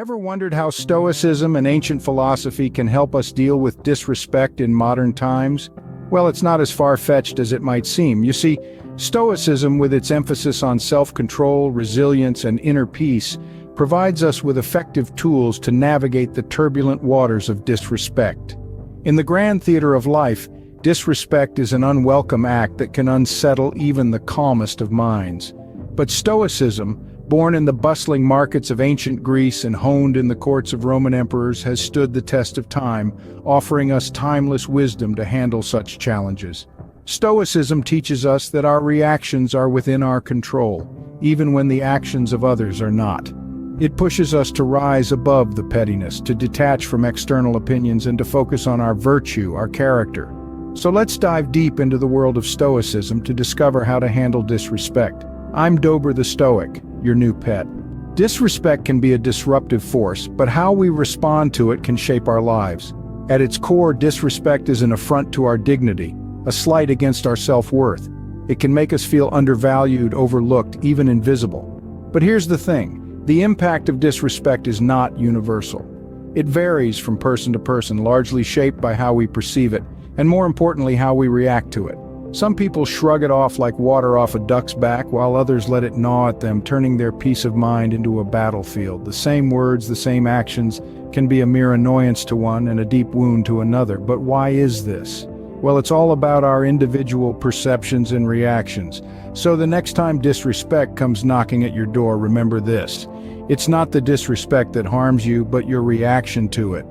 Ever wondered how Stoicism and ancient philosophy can help us deal with disrespect in modern times? Well, it's not as far-fetched as it might seem. You see, Stoicism, with its emphasis on self-control, resilience, and inner peace, provides us with effective tools to navigate the turbulent waters of disrespect. In the grand theater of life, disrespect is an unwelcome act that can unsettle even the calmest of minds. But Stoicism, born in the bustling markets of ancient Greece and honed in the courts of Roman emperors, has stood the test of time, offering us timeless wisdom to handle such challenges. Stoicism teaches us that our reactions are within our control, even when the actions of others are not. It pushes us to rise above the pettiness, to detach from external opinions, and to focus on our virtue, our character. So let's dive deep into the world of Stoicism to discover how to handle disrespect. I'm Dober the Stoic, your new pet. Disrespect can be a disruptive force, but how we respond to it can shape our lives. At its core, disrespect is an affront to our dignity, a slight against our self-worth. It can make us feel undervalued, overlooked, even invisible. But here's the thing, the impact of disrespect is not universal. It varies from person to person, largely shaped by how we perceive it, and more importantly, how we react to it. Some people shrug it off like water off a duck's back, while others let it gnaw at them, turning their peace of mind into a battlefield. The same words, the same actions, can be a mere annoyance to one and a deep wound to another. But why is this? Well, it's all about our individual perceptions and reactions. So the next time disrespect comes knocking at your door, remember this. It's not the disrespect that harms you, but your reaction to it.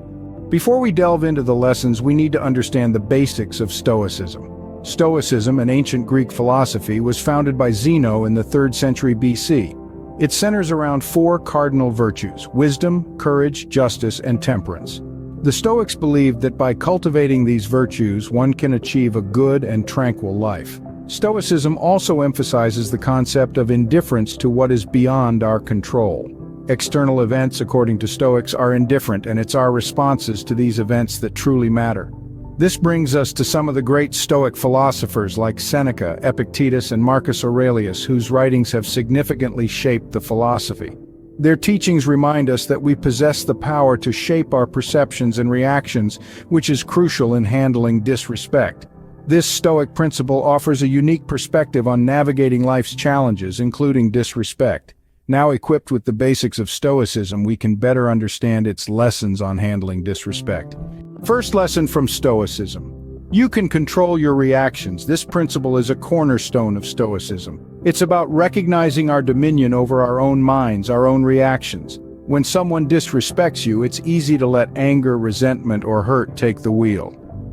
Before we delve into the lessons, we need to understand the basics of Stoicism. Stoicism, an ancient Greek philosophy, was founded by Zeno in the 3rd century BC. It centers around 4 cardinal virtues: wisdom, courage, justice, and temperance. The Stoics believed that by cultivating these virtues, one can achieve a good and tranquil life. Stoicism also emphasizes the concept of indifference to what is beyond our control. External events, according to Stoics, are indifferent, and it's our responses to these events that truly matter. This brings us to some of the great Stoic philosophers like Seneca, Epictetus, and Marcus Aurelius, whose writings have significantly shaped the philosophy. Their teachings remind us that we possess the power to shape our perceptions and reactions, which is crucial in handling disrespect. This Stoic principle offers a unique perspective on navigating life's challenges, including disrespect. Now equipped with the basics of Stoicism, we can better understand its lessons on handling disrespect. First lesson from Stoicism. You can control your reactions. This principle is a cornerstone of Stoicism. It's about recognizing our dominion over our own minds, our own reactions. When someone disrespects you, it's easy to let anger, resentment, or hurt take the wheel.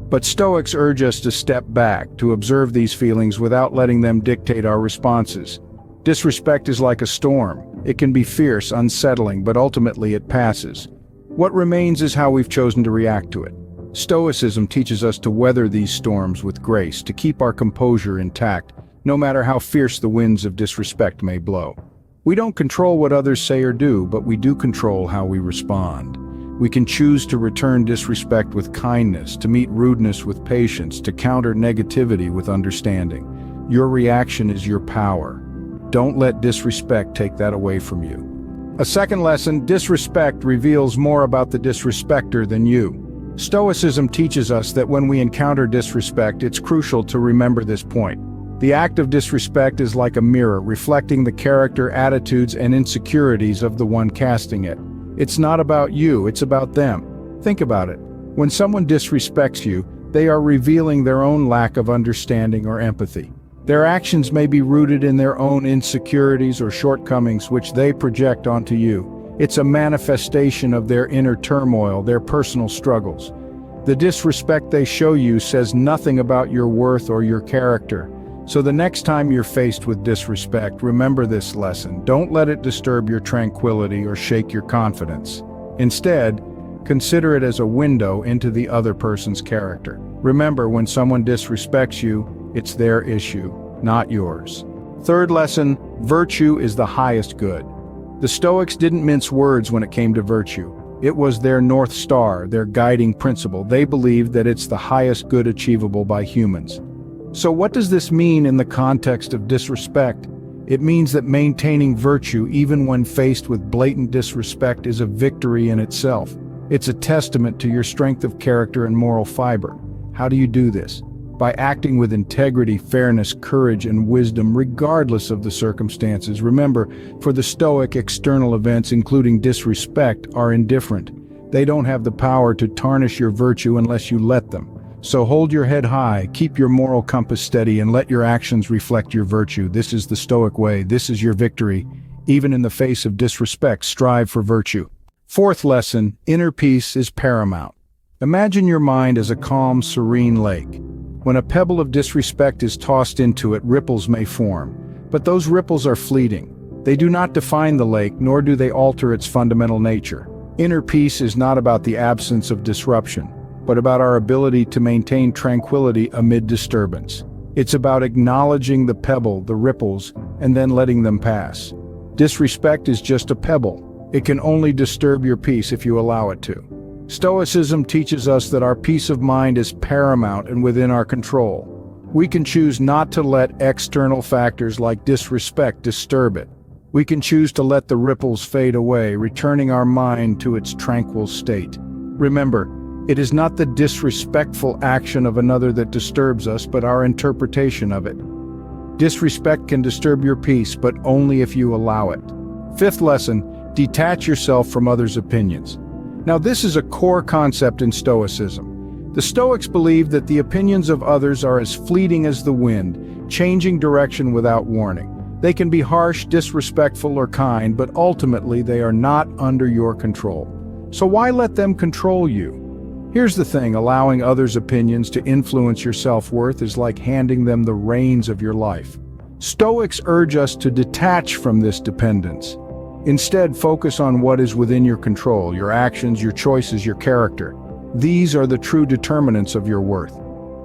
But Stoics urge us to step back, to observe these feelings without letting them dictate our responses. Disrespect is like a storm. It can be fierce, unsettling, but ultimately it passes. What remains is how we've chosen to react to it. Stoicism teaches us to weather these storms with grace, to keep our composure intact, no matter how fierce the winds of disrespect may blow. We don't control what others say or do, but we do control how we respond. We can choose to return disrespect with kindness, to meet rudeness with patience, to counter negativity with understanding. Your reaction is your power. Don't let disrespect take that away from you. A second lesson, disrespect reveals more about the disrespecter than you. Stoicism teaches us that when we encounter disrespect, it's crucial to remember this point. The act of disrespect is like a mirror, reflecting the character, attitudes, and insecurities of the one casting it. It's not about you, it's about them. Think about it. When someone disrespects you, they are revealing their own lack of understanding or empathy. Their actions may be rooted in their own insecurities or shortcomings, which they project onto you. It's a manifestation of their inner turmoil, their personal struggles. The disrespect they show you says nothing about your worth or your character. So the next time you're faced with disrespect, remember this lesson. Don't let it disturb your tranquility or shake your confidence. Instead, consider it as a window into the other person's character. Remember, when someone disrespects you, it's their issue, not yours. Third lesson, virtue is the highest good. The Stoics didn't mince words when it came to virtue. It was their North Star, their guiding principle. They believed that it's the highest good achievable by humans. So what does this mean in the context of disrespect? It means that maintaining virtue even when faced with blatant disrespect is a victory in itself. It's a testament to your strength of character and moral fiber. How do you do this? By acting with integrity, fairness, courage, and wisdom, regardless of the circumstances. Remember, for the Stoic, external events, including disrespect, are indifferent. They don't have the power to tarnish your virtue unless you let them. So hold your head high, keep your moral compass steady, and let your actions reflect your virtue. This is the Stoic way. This is your victory. Even in the face of disrespect, strive for virtue. Fourth lesson, inner peace is paramount. Imagine your mind as a calm, serene lake. When a pebble of disrespect is tossed into it, ripples may form. But those ripples are fleeting. They do not define the lake, nor do they alter its fundamental nature. Inner peace is not about the absence of disruption, but about our ability to maintain tranquility amid disturbance. It's about acknowledging the pebble, the ripples, and then letting them pass. Disrespect is just a pebble. It can only disturb your peace if you allow it to. Stoicism teaches us that our peace of mind is paramount and within our control. We can choose not to let external factors like disrespect disturb it. We can choose to let the ripples fade away, returning our mind to its tranquil state. Remember, it is not the disrespectful action of another that disturbs us, but our interpretation of it. Disrespect can disturb your peace, but only if you allow it. Fifth lesson, detach yourself from others' opinions. Now, this is a core concept in Stoicism. The Stoics believe that the opinions of others are as fleeting as the wind, changing direction without warning. They can be harsh, disrespectful, or kind, but ultimately they are not under your control. So why let them control you? Here's the thing, allowing others' opinions to influence your self-worth is like handing them the reins of your life. Stoics urge us to detach from this dependence. Instead, focus on what is within your control, your actions, your choices, your character. These are the true determinants of your worth.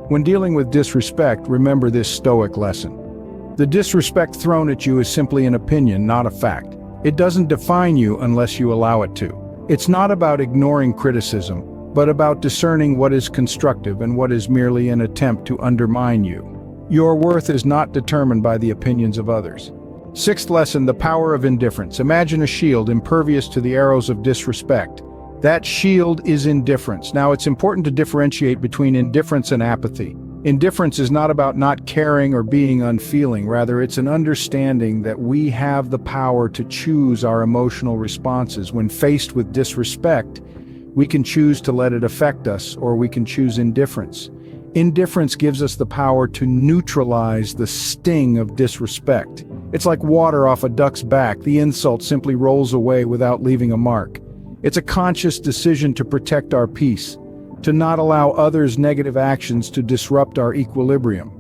When dealing with disrespect, remember this Stoic lesson. The disrespect thrown at you is simply an opinion, not a fact. It doesn't define you unless you allow it to. It's not about ignoring criticism, but about discerning what is constructive and what is merely an attempt to undermine you. Your worth is not determined by the opinions of others. Sixth lesson, the power of indifference. Imagine a shield impervious to the arrows of disrespect. That shield is indifference. Now, it's important to differentiate between indifference and apathy. Indifference is not about not caring or being unfeeling. Rather, it's an understanding that we have the power to choose our emotional responses. When faced with disrespect, we can choose to let it affect us, or we can choose indifference. Indifference gives us the power to neutralize the sting of disrespect. It's like water off a duck's back. The insult simply rolls away without leaving a mark. It's a conscious decision to protect our peace, to not allow others' negative actions to disrupt our equilibrium.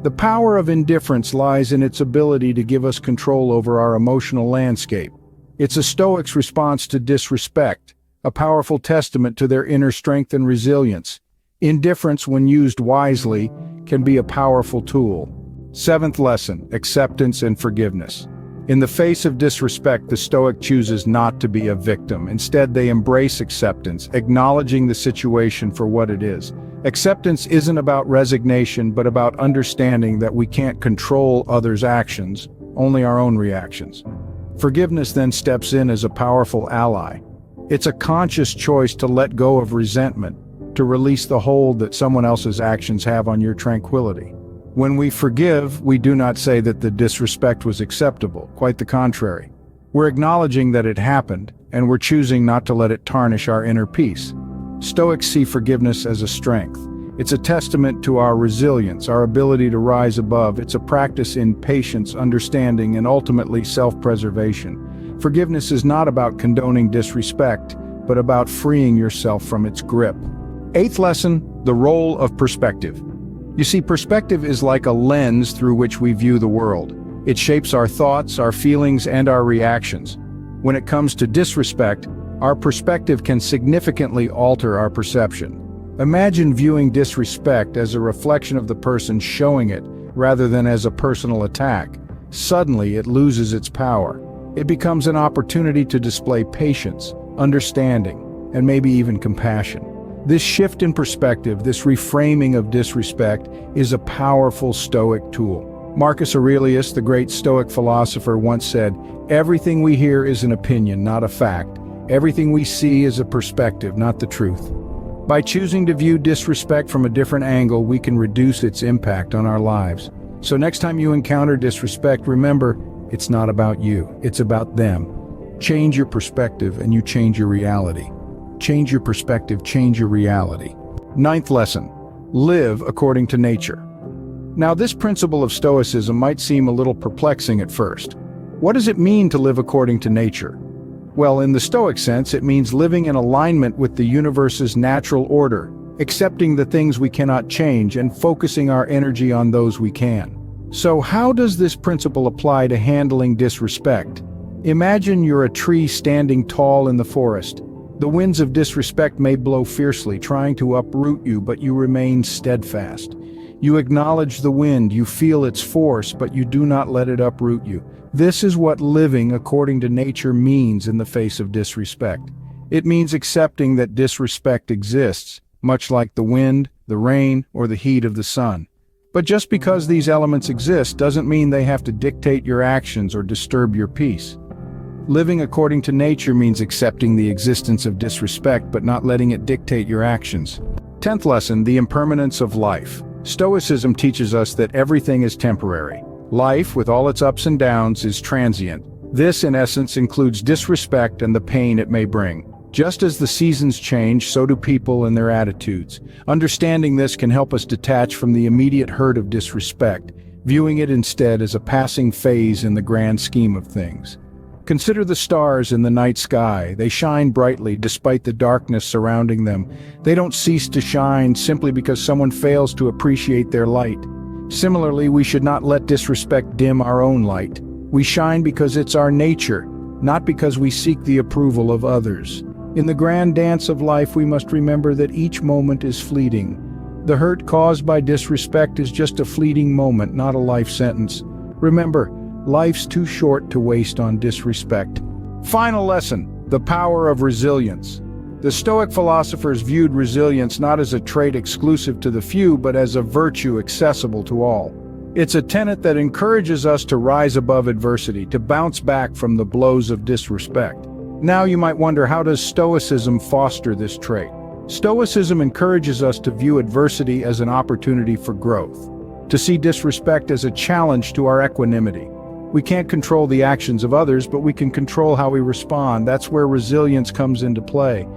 The power of indifference lies in its ability to give us control over our emotional landscape. It's a Stoic's response to disrespect, a powerful testament to their inner strength and resilience. Indifference, when used wisely, can be a powerful tool. Seventh lesson, acceptance and forgiveness. In the face of disrespect, the Stoic chooses not to be a victim. Instead, they embrace acceptance, acknowledging the situation for what it is. Acceptance isn't about resignation, but about understanding that we can't control others' actions, only our own reactions. Forgiveness then steps in as a powerful ally. It's a conscious choice to let go of resentment, to release the hold that someone else's actions have on your tranquility. When we forgive, we do not say that the disrespect was acceptable, quite the contrary. We're acknowledging that it happened, and we're choosing not to let it tarnish our inner peace. Stoics see forgiveness as a strength. It's a testament to our resilience, our ability to rise above. It's a practice in patience, understanding, and ultimately self-preservation. Forgiveness is not about condoning disrespect, but about freeing yourself from its grip. Eighth lesson, the role of perspective. You see, perspective is like a lens through which we view the world. It shapes our thoughts, our feelings, and our reactions. When it comes to disrespect, our perspective can significantly alter our perception. Imagine viewing disrespect as a reflection of the person showing it, rather than as a personal attack. Suddenly, it loses its power. It becomes an opportunity to display patience, understanding, and maybe even compassion. This shift in perspective, this reframing of disrespect, is a powerful Stoic tool. Marcus Aurelius, the great Stoic philosopher, once said, "Everything we hear is an opinion, not a fact. Everything we see is a perspective, not the truth." By choosing to view disrespect from a different angle, we can reduce its impact on our lives. So next time you encounter disrespect, remember, it's not about you, it's about them. Change your perspective and you change your reality. Change your perspective, change your reality. Ninth lesson, live according to nature. Now, this principle of Stoicism might seem a little perplexing at first. What does it mean to live according to nature? Well, in the Stoic sense, it means living in alignment with the universe's natural order, accepting the things we cannot change and focusing our energy on those we can. So how does this principle apply to handling disrespect? Imagine you're a tree standing tall in the forest. The winds of disrespect may blow fiercely, trying to uproot you, but you remain steadfast. You acknowledge the wind, you feel its force, but you do not let it uproot you. This is what living according to nature means in the face of disrespect. It means accepting that disrespect exists, much like the wind, the rain, or the heat of the sun. But just because these elements exist doesn't mean they have to dictate your actions or disturb your peace. Living according to nature means accepting the existence of disrespect but not letting it dictate your actions. 10th lesson, the impermanence of life. Stoicism teaches us that everything is temporary. Life, with all its ups and downs, is transient. This, in essence, includes disrespect and the pain it may bring. Just as the seasons change, so do people and their attitudes. Understanding this can help us detach from the immediate hurt of disrespect, viewing it instead as a passing phase in the grand scheme of things. Consider the stars in the night sky. They shine brightly despite the darkness surrounding them. They don't cease to shine simply because someone fails to appreciate their light. Similarly, we should not let disrespect dim our own light. We shine because it's our nature, not because we seek the approval of others. In the grand dance of life, we must remember that each moment is fleeting. The hurt caused by disrespect is just a fleeting moment, not a life sentence. Remember, life's too short to waste on disrespect. Final lesson, the power of resilience. The Stoic philosophers viewed resilience not as a trait exclusive to the few, but as a virtue accessible to all. It's a tenet that encourages us to rise above adversity, to bounce back from the blows of disrespect. Now you might wonder, how does Stoicism foster this trait? Stoicism encourages us to view adversity as an opportunity for growth, to see disrespect as a challenge to our equanimity. We can't control the actions of others, but we can control how we respond. That's where resilience comes into play.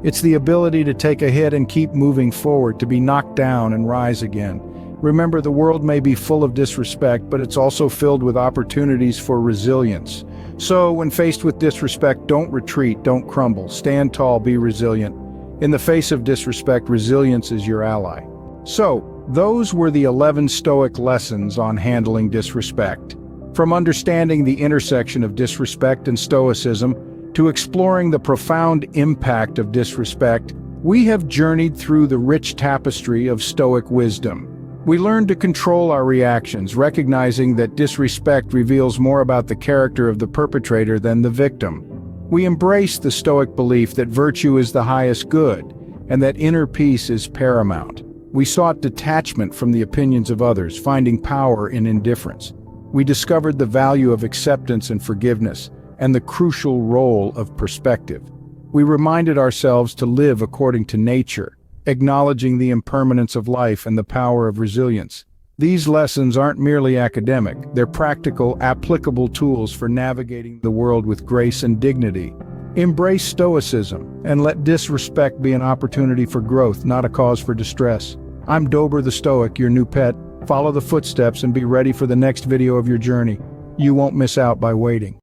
It's the ability to take a hit and keep moving forward, to be knocked down and rise again. Remember, the world may be full of disrespect, but it's also filled with opportunities for resilience. So, when faced with disrespect, don't retreat, don't crumble. Stand tall, be resilient. In the face of disrespect, resilience is your ally. So, those were the 11 Stoic lessons on handling disrespect. From understanding the intersection of disrespect and Stoicism, to exploring the profound impact of disrespect, we have journeyed through the rich tapestry of Stoic wisdom. We learned to control our reactions, recognizing that disrespect reveals more about the character of the perpetrator than the victim. We embraced the Stoic belief that virtue is the highest good, and that inner peace is paramount. We sought detachment from the opinions of others, finding power in indifference. We discovered the value of acceptance and forgiveness, and the crucial role of perspective. We reminded ourselves to live according to nature, acknowledging the impermanence of life and the power of resilience. These lessons aren't merely academic, they're practical, applicable tools for navigating the world with grace and dignity. Embrace Stoicism, and let disrespect be an opportunity for growth, not a cause for distress. I'm Dober the Stoic, your new pet. Follow the footsteps and be ready for the next video of your journey. You won't miss out by waiting.